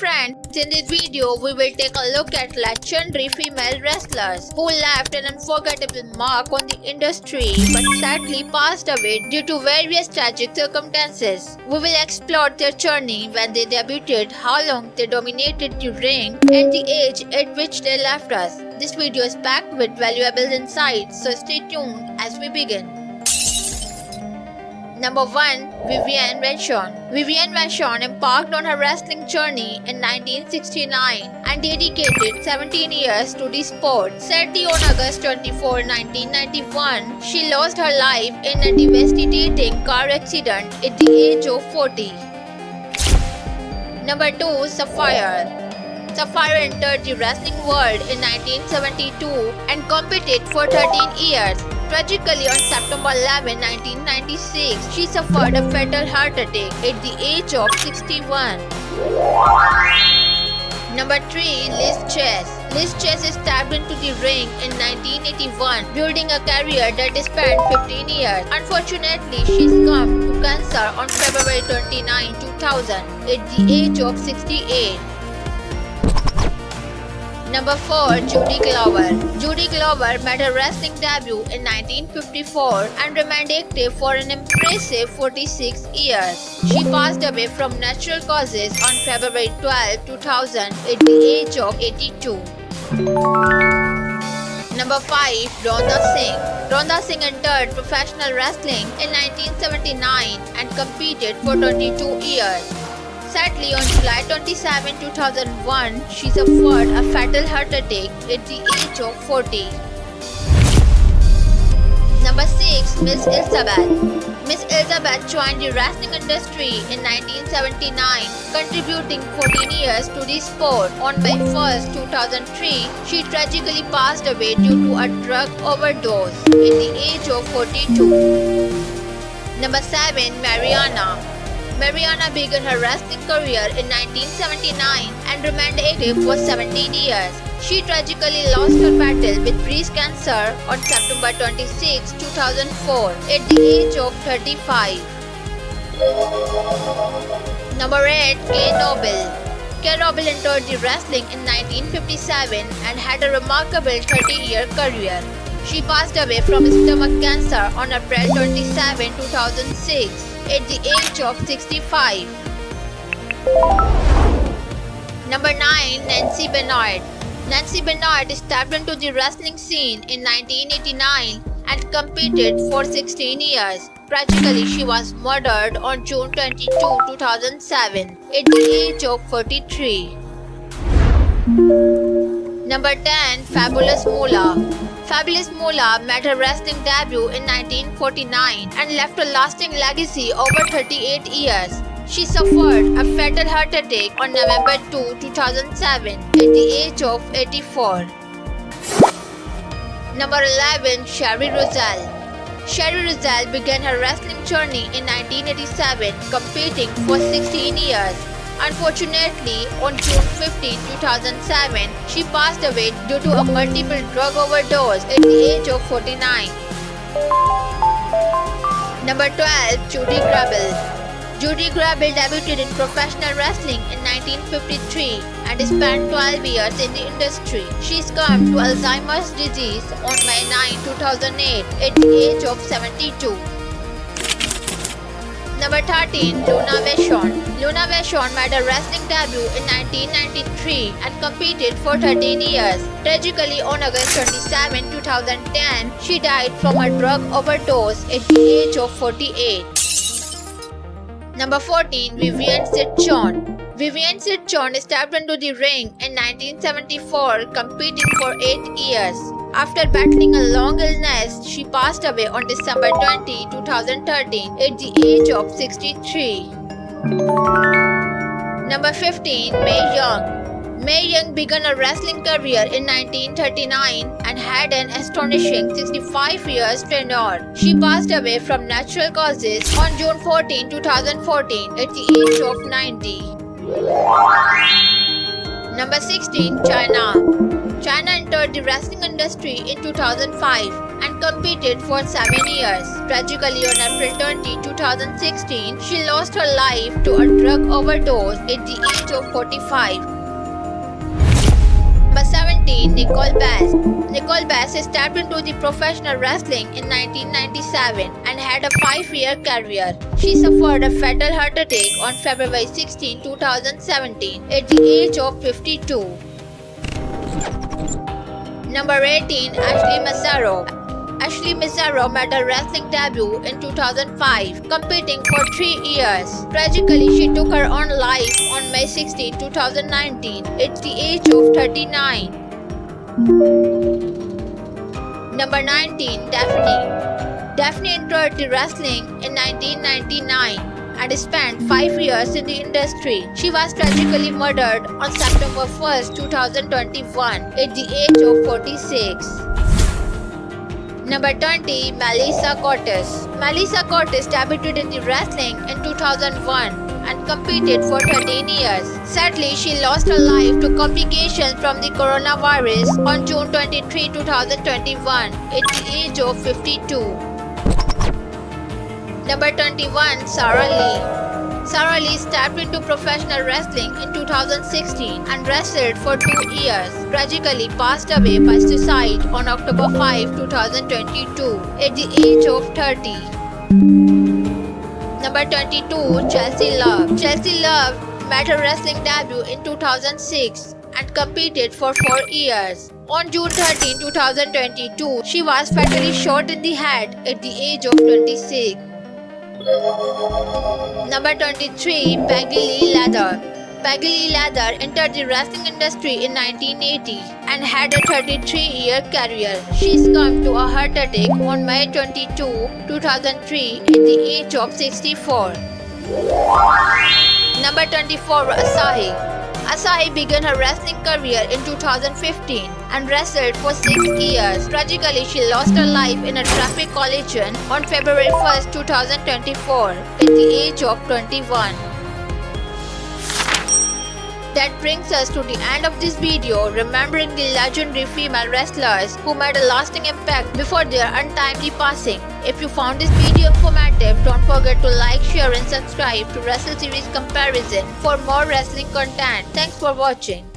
friends, in this video we will take a look at legendary female wrestlers who left an unforgettable mark on the industry but sadly passed away due to various tragic circumstances. We will explore their journey when they debuted, how long they dominated the ring, and the age at which they left us. This video is packed with valuable insights, so stay tuned as we begin. Number 1. Vivienne Vachon. Vivienne Vachon embarked on her wrestling journey in 1969 and dedicated 17 years to the sport. Sadly, on August 24, 1991, she lost her life in a devastating car accident at the age of 40. Number 2. Sapphire. Sapphire entered the wrestling world in 1972 and competed for 13 years. Tragically, on September 11, 1996, she suffered a fatal heart attack at the age of 61. Number 3. Liz Chess. Liz Chess stepped into the ring in 1981, building a career that spanned 15 years. Unfortunately, she succumbed to cancer on February 29, 2000, at the age of 68. Number 4. Judy Glover. Judy Glover made her wrestling debut in 1954 and remained active for an impressive 46 years. She passed away from natural causes on February 12, 2000 at the age of 82. Number 5. Rhonda Singh. Rhonda Singh entered professional wrestling in 1979 and competed for 22 years. Sadly, on July 27, 2001, she suffered a fatal heart attack at the age of 40. Number 6. Miss Elizabeth. Miss Elizabeth joined the wrestling industry in 1979, contributing 14 years to the sport. On May 1, 2003, she tragically passed away due to a drug overdose at the age of 42. Number 7. Mariana. Mariana began her wrestling career in 1979 and remained active for 17 years. She tragically lost her battle with breast cancer on September 26, 2004 at the age of 35. Number 8. Kay Noble. Kay Noble entered the wrestling in 1957 and had a remarkable 30-year career. She passed away from stomach cancer on April 27, 2006. At the age of 65. Number 9. Nancy Bernard. Nancy Bernard stepped into the wrestling scene in 1989 and competed for 16 years. Tragically, she was murdered on June 22, 2007 at the age of 43. Number 10. Fabulous Moolah. Fabulous Moolah made her wrestling debut in 1949 and left a lasting legacy over 38 years. She suffered a fatal heart attack on November 2, 2007 at the age of 84. Number 11. Sherry Roselle. Sherry Roselle began her wrestling journey in 1987, competing for 16 years. Unfortunately, on June 15, 2007, she passed away due to a multiple drug overdose at the age of 49. Number 12. Judy Grable. Judy Grable debuted in professional wrestling in 1953 and spent 12 years in the industry. She succumbed to Alzheimer's disease on May 9, 2008 at the age of 72. Number 13. Luna Vachon. Luna Vachon made her wrestling debut in 1993 and competed for 13 years. Tragically, on August 27, 2010, she died from a drug overdose at the age of 48. Number 14. Vivienne Vachon. Vivienne Vachon stepped into the ring in 1974, competing for 8 years. After battling a long illness, she passed away on December 20, 2013 at the age of 63. Number 15. Mae Young. Mae Young began a wrestling career in 1939 and had an astonishing 65 years tenure. She passed away from natural causes on June 14, 2014 at the age of 90. Number 16. Chyna. Chyna Sharna entered the wrestling industry in 2005 and competed for 7 years. Tragically, on April 20, 2016, she lost her life to a drug overdose at the age of 45. Number 17. Nicole Bass. Nicole Bass stepped into the professional wrestling in 1997 and had a 5-year career. She suffered a fatal heart attack on February 16, 2017 at the age of 52. Number 18. Ashley Massaro. Ashley Massaro made her wrestling debut in 2005, competing for 3 years. Tragically, she took her own life on May 16, 2019 at the age of 39. Number 19. Daphne. Daphne entered the wrestling in 1999 and spent 5 years in the industry. She was tragically murdered on September 1, 2021 at the age of 46. Number 20. Melissa Cortez. Melissa Cortez debuted in the wrestling in 2001 and competed for 13 years. Sadly, she lost her life to complications from the coronavirus on June 23, 2021 at the age of 52. Number 21. Sarah Lee. Sarah Lee stepped into professional wrestling in 2016 and wrestled for 2 years. Tragically passed away by suicide on October 5, 2022 at the age of 30. Number 22. Chelsea Love. Chelsea Love made her wrestling debut in 2006 and competed for 4 years. On June 13, 2022, she was fatally shot in the head at the age of 26. Number 23. Peggy Lee Leather. Peggy Lee Leather entered the wrestling industry in 1980 and had a 33-year career. She succumbed to a heart attack on May 22, 2003 at the age of 64. Number 24. Asahi. Asahi began her wrestling career in 2015 and wrestled for 6 years. Tragically, she lost her life in a traffic collision on February 1, 2024 at the age of 21. That brings us to the end of this video, remembering the legendary female wrestlers who made a lasting impact before their untimely passing. If you found this video informative, don't forget to like, share and subscribe to Wrestle Series Comparison for more wrestling content. Thanks for watching.